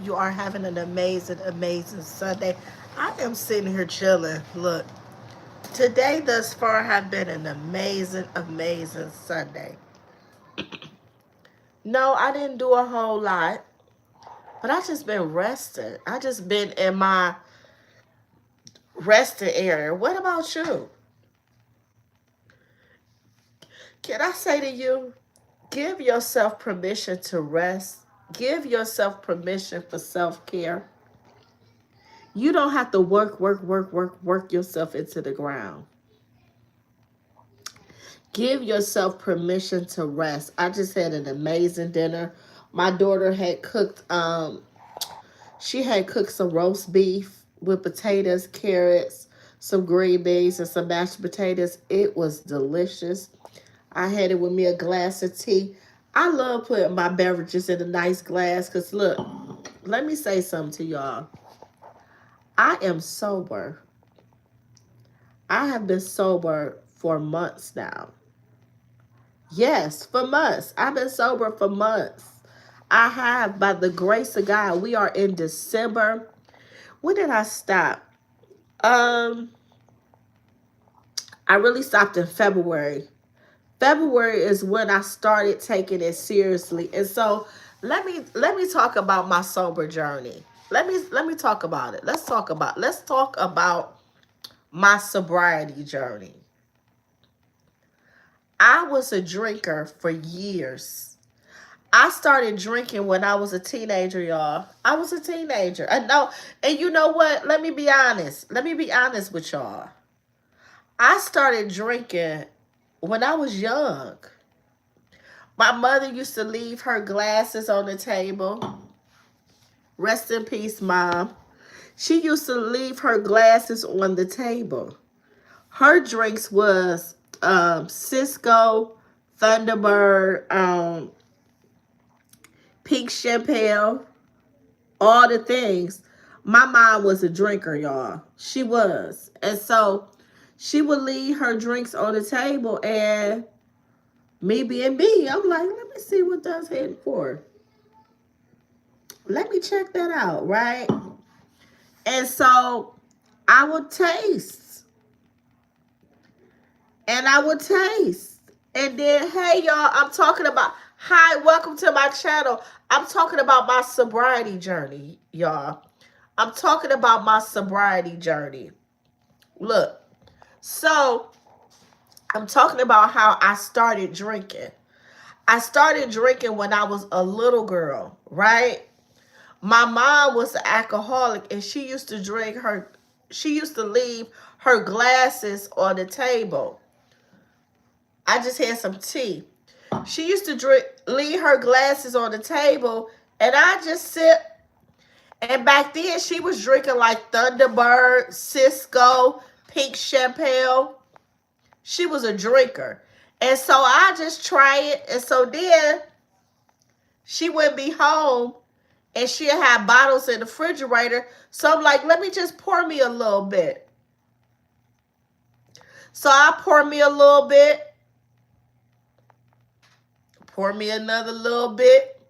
you are having an amazing, amazing Sunday. I am sitting here chilling. Look, today thus far have been an amazing, amazing Sunday. No, I didn't do a whole lot, but I just been resting. I just been in my resting area. What about you? Can I say to you, give yourself permission to rest. Give yourself permission for self-care. You don't have to work yourself into the ground. Give yourself permission to rest. I just had an amazing dinner. My daughter had cooked some roast beef with potatoes, carrots, some green beans, and some mashed potatoes. It was delicious. I had it with me a glass of tea. I love putting my beverages in a nice glass because look, let me say something to y'all. I am sober. I have been sober for months now. Yes, for months. I've been sober for months. I have, by the grace of God. We are in December. When did I stop? Um, I really stopped in February. February is when I started taking it seriously. And so let me talk about my sober journey. Let me talk about it. Let's talk about my sobriety journey. I was a drinker for years. I started drinking when I was a teenager, y'all. I was a teenager. I know, and you know what? Let me be honest. Let me be honest with y'all. I started drinking when I was young. My mother used to leave her glasses on the table. Rest in peace, Mom. She used to leave her glasses on the table. Her drinks was Cisco, Thunderbird, pink champagne, all the things. My mom was a drinker, y'all. She was. And so she would leave her drinks on the table and me being me, I'm like, let me see what that's heading for. Let me check that out, right? And so I would taste. And I would taste. And then, hey, y'all, I'm talking about, hi, welcome to my channel. I'm talking about my sobriety journey, y'all. I'm talking about my sobriety journey. Look, so I'm talking about how I started drinking. I started drinking when I was a little girl, right? My mom was an alcoholic and she used to leave her glasses on the table. I just had some tea. She used to leave her glasses on the table and I just sip. And back then she was drinking like Thunderbird, Cisco, pink champagne. She was a drinker. And so I just try it. And so then she would be home and she'll have bottles in the refrigerator. So I'm like, let me just pour me a little bit. So I pour me a little bit. Pour me another little bit.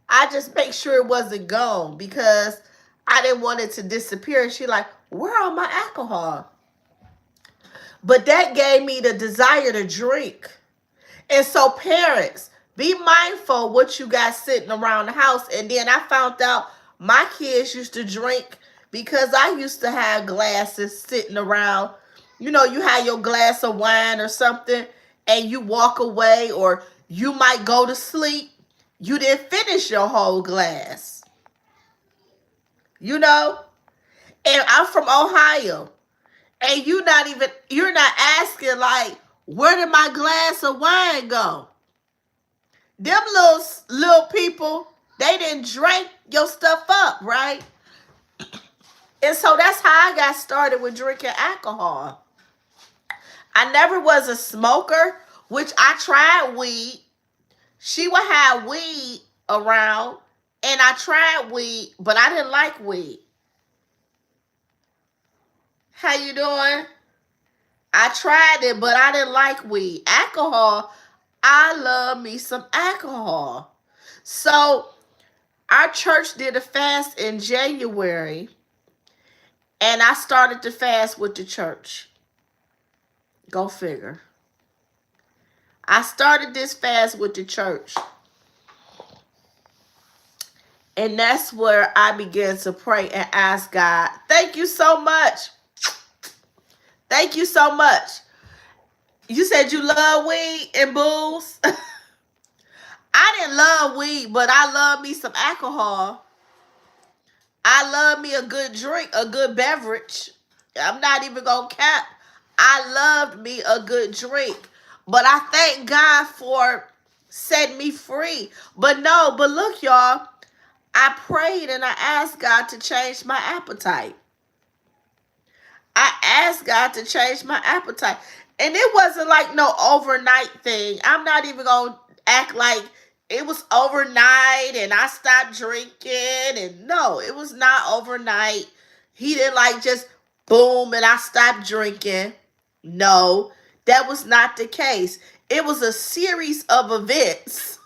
I just make sure it wasn't gone because I didn't want it to disappear. And she like, where are my alcohol? But that gave me the desire to drink. And so parents, be mindful what you got sitting around the house. And then I found out my kids used to drink because I used to have glasses sitting around. You know, you had your glass of wine or something and you walk away or you might go to sleep. You didn't finish your whole glass. You know? And I'm from Ohio. And you're not asking like, where did my glass of wine go? Them little people, they didn't drink your stuff up, right? And so that's how I got started with drinking alcohol. I never was a smoker, which I tried weed. She would have weed around, and I tried weed, but I didn't like weed. How you doing? I tried it, but I didn't like weed. Alcohol, I love me some alcohol. So Our church did a fast in January, and I started the fast with the church. Go figure. I started this fast with the church. And that's where I began to pray and ask God, thank you so much. Thank you so much. You said you love weed and booze. I didn't love weed, but I love me some alcohol. I love me a good drink, a good beverage. I'm not even going to cap. I loved me a good drink. But I thank God for setting me free. But look, y'all. I prayed and I asked God to change my appetite. I asked God to change my appetite. And it wasn't like no overnight thing. I'm not even going to act like it was overnight and I stopped drinking. And no, it was not overnight. He didn't like just boom and I stopped drinking. No, that was not the case. It was a series of events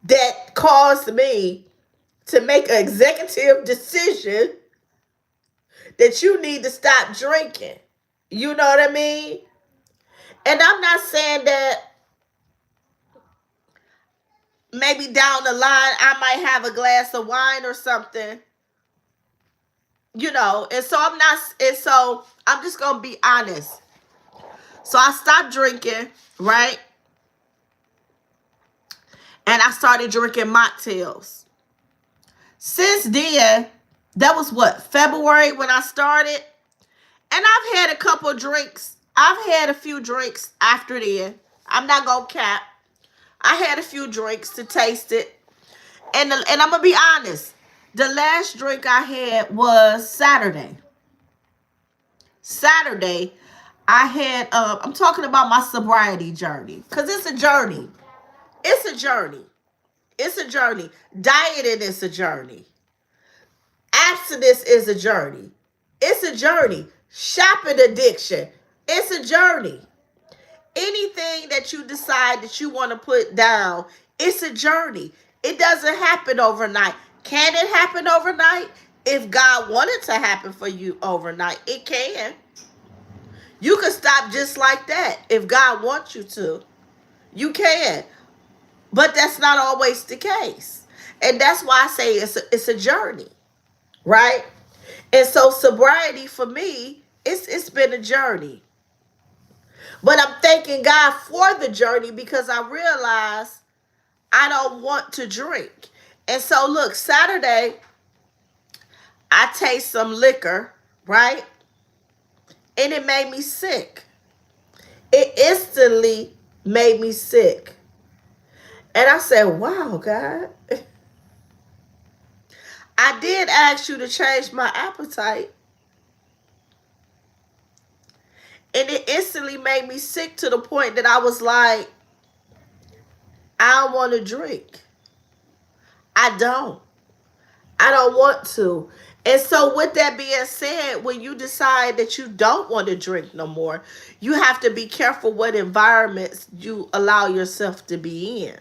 that caused me to make an executive decision that you need to stop drinking. You know what I mean? And I'm not saying that maybe down the line I might have a glass of wine or something. And so I'm just gonna be honest. So I stopped drinking, right? And I started drinking mocktails. Since then, that was what, February when I started? And I've had a couple of drinks. I've had a few drinks after then. I'm not gonna cap. I had a few drinks to taste it. And I'm gonna be honest. The last drink I had was Saturday. Saturday, I had I'm talking about my sobriety journey. Cause it's a journey. It's a journey. It's a journey. Dieting is a journey. Abstinence is a journey. It's a journey. Shopping addiction. It's a journey. Anything that you decide that you want to put down, it's a journey. It doesn't happen overnight. Can it happen overnight? If God wanted to happen for you overnight, it can. You can stop just like that. If God wants you to, you can. But that's not always the case. And that's why I say it's a journey, right? And so sobriety for me, it's been a journey. But I'm thanking God for the journey because I realized I don't want to drink. And so look, Saturday, I taste some liquor, right? And it made me sick. It instantly made me sick. And I said, wow, God. I did ask you to change my appetite. And it instantly made me sick to the point that I was like, I don't want to drink. I don't. I don't want to. And so with that being said, when you decide that you don't want to drink no more, you have to be careful what environments you allow yourself to be in.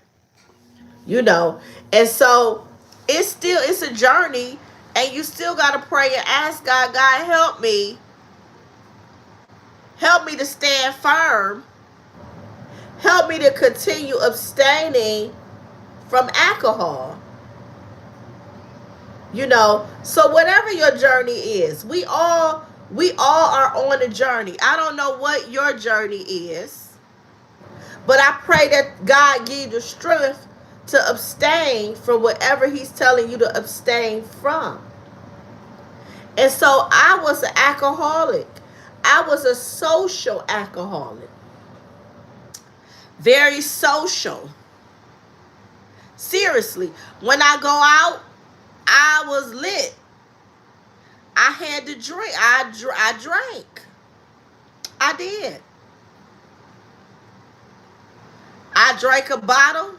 You know. And so it's a journey, and you still got to pray and ask God, God, help me. Help me to stand firm. Help me to continue abstaining from alcohol. You know, so whatever your journey is, we all are on a journey. I don't know what your journey is, but I pray that God give you the strength to abstain from whatever he's telling you to abstain from. And so I was an alcoholic. I was a social alcoholic. Very social. Seriously, when I go out, I was lit. I had to drink. I drank. I did. I drank a bottle.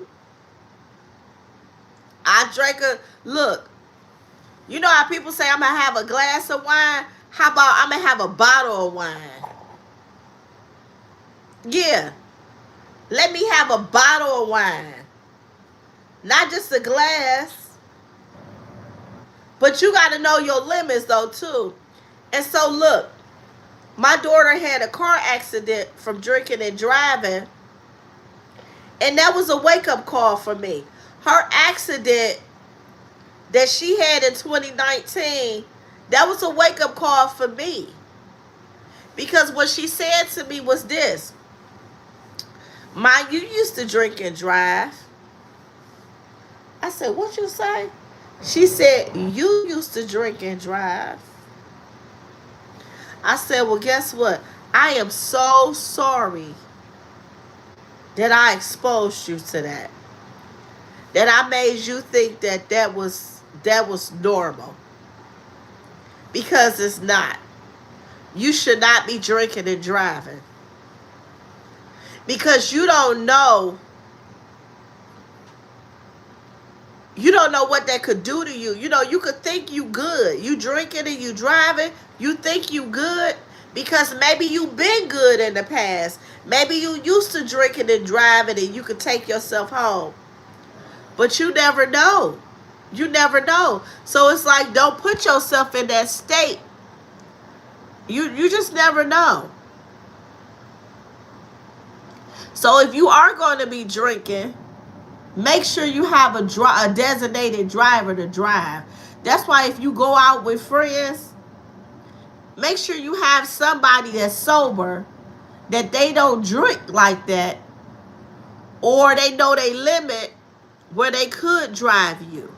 I drank a look. You know how people say I'm gonna have a glass of wine? How about I'm gonna have a bottle of wine? Yeah. Let me have a bottle of wine. Not just a glass. But you got to know your limits though too. And so look, my daughter had a car accident from drinking and driving, and that was a wake up call for me. Her accident that she had in 2019, that was a wake up call for me. Because what she said to me was this: "Ma, you used to drink and drive." I said, "What you say?" She said, "You used to drink and drive." I said, "Well, guess what? I am so sorry that I exposed you to that. That I made you think that that was normal. Because it's not. You should not be drinking and driving. Because you don't know what that could do to you. You could think you good. You drinking and you driving, you think you good because maybe you been good in the past. Maybe you used to drinking and driving and you could take yourself home. But you never know. You never know. So it's like, don't put yourself in that state. You just never know. So if you are going to be drinking, make sure you have a designated driver to drive. That's why if you go out with friends, make sure you have somebody that's sober, that they don't drink like that, or they know they limit where they could drive you,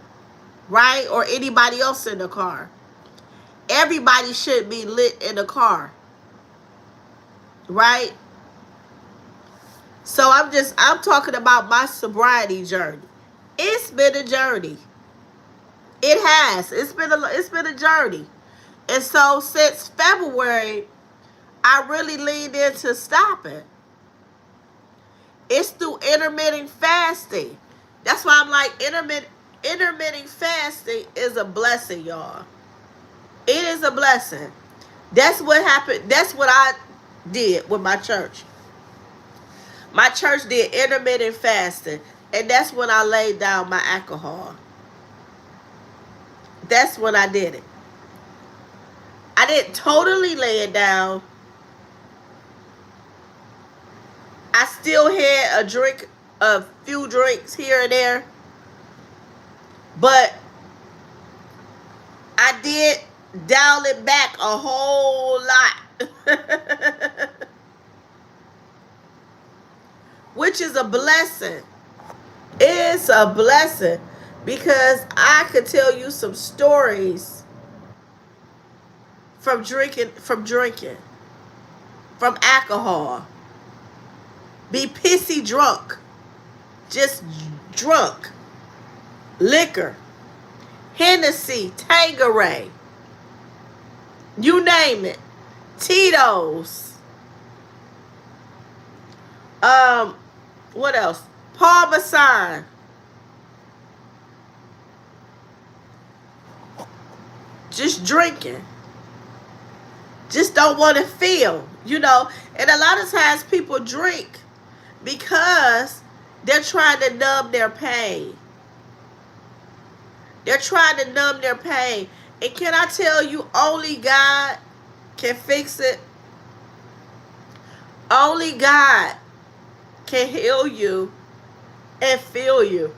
right? Or anybody else in the car. Everybody should be lit in the car, right? So I'm talking about my sobriety journey. It's been a journey. It has. It's been a journey. And so since February, I really leaned into stopping. It's through intermittent fasting. That's why I'm like, intermittent fasting is a blessing, y'all. It is a blessing. That's what happened. That's what I did with my church. My church did intermittent fasting, and that's when I laid down my alcohol. That's when I did it. I didn't totally lay it down. I still had a few drinks here and there, but I did dial it back a whole lot. Which is a blessing. It's a blessing because I could tell you some stories from drinking, from alcohol. Be pissy drunk. Just drunk. Liquor. Hennessy, Tanqueray. You name it. Tito's. What else? Parmesan. Just drinking. Just don't want to feel, And a lot of times people drink because they're trying to numb their pain. They're trying to numb their pain. And can I tell you, only God can fix it. Only God can heal you and feel you.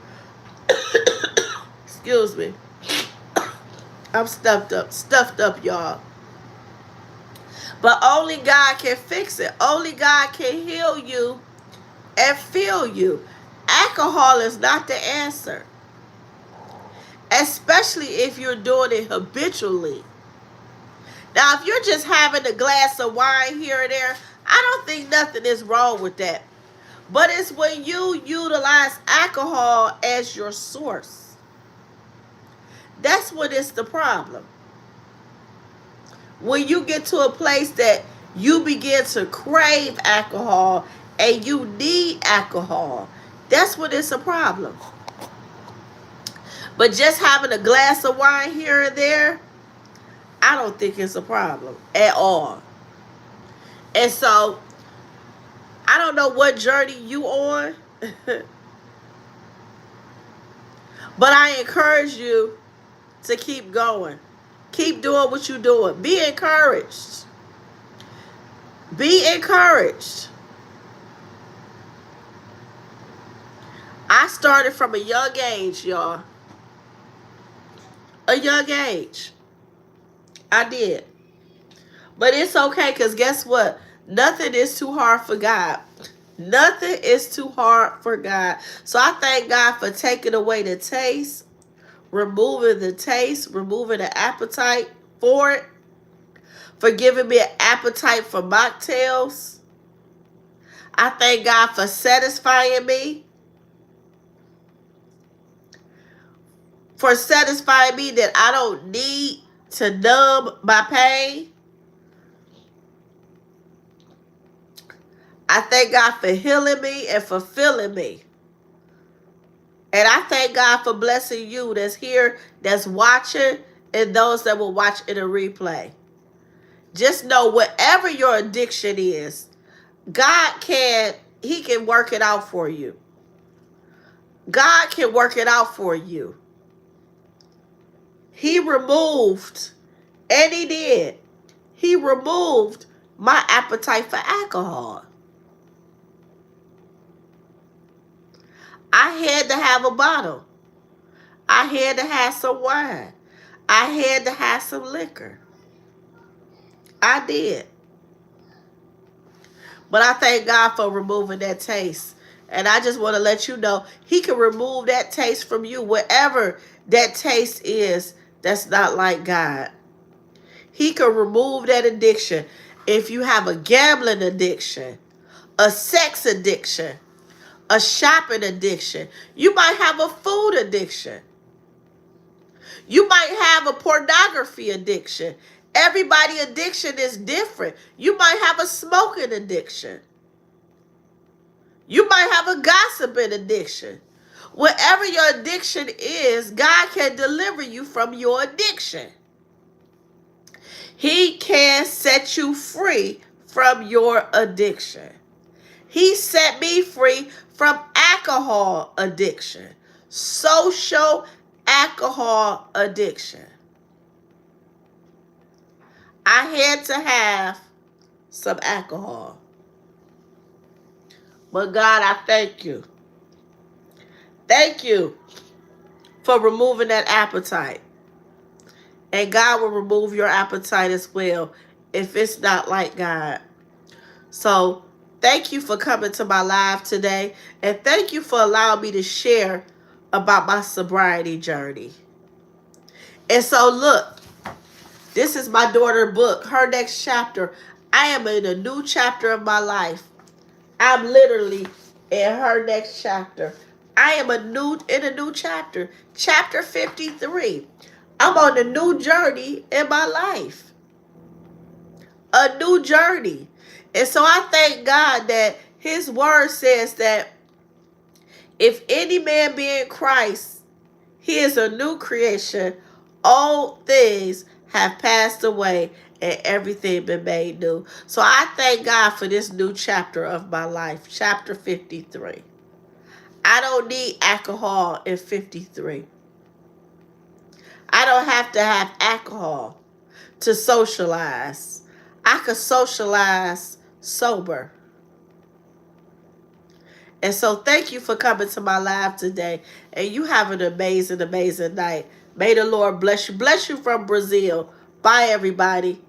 Excuse me. I'm stuffed up, y'all. But only God can fix it. Only God can heal you and feel you. Alcohol is not the answer. Especially if you're doing it habitually. Now, if you're just having a glass of wine here and there, I don't think nothing is wrong with that. But it's when you utilize alcohol as your source. That's what is the problem. When you get to a place that you begin to crave alcohol and you need alcohol, that's when it's a problem. But just having a glass of wine here and there, I don't think it's a problem at all. And so, I don't know what journey you on, but I encourage you to keep going. Keep doing what you're doing. Be encouraged. Be encouraged. I started from a young age, y'all. A young age. I did. But it's okay, because guess what? Nothing is too hard for God. Nothing is too hard for God. So I thank God for taking away the taste, removing the appetite for it, for giving me an appetite for mocktails. I thank God for satisfying me. For satisfying me that I don't need to numb my pain. I thank God for healing me and fulfilling me. And I thank God for blessing you that's here, that's watching, and those that will watch in a replay. Just know whatever your addiction is, He can work it out for you. God can work it out for you. He removed, and He did. He removed my appetite for alcohol. I had to have a bottle. I had to have some wine. I had to have some liquor. I did. But I thank God for removing that taste. And I just want to let you know, He can remove that taste from you, whatever that taste is that's not like God. He can remove that addiction. If you have a gambling addiction, a sex addiction, a shopping addiction, you might have a food addiction. You might have a pornography addiction. Everybody's addiction is different. You might have a smoking addiction. You might have a gossiping addiction. Whatever your addiction is, God can deliver you from your addiction. He can set you free from your addiction. He set me free from alcohol addiction, social alcohol addiction. I had to have some alcohol. But God, I thank you. Thank you for removing that appetite. And God will remove your appetite as well if it's not like God. So thank you for coming to my live today. And thank you for allowing me to share about my sobriety journey. And so look, this is my daughter's book, her next chapter. I am in a new chapter of my life. I'm literally in her next chapter. I am in a new chapter, chapter 53. I'm on a new journey in my life. A new journey. And so I thank God that His word says that if any man be in Christ, he is a new creation. All things have passed away and everything been made new. So I thank God for this new chapter of my life, chapter 53. I don't need alcohol in 53. I don't have to have alcohol to socialize. I could socialize sober. And so thank you for coming to my live today. And you have an amazing, amazing night. May the Lord bless you. Bless you from Brazil. Bye, everybody.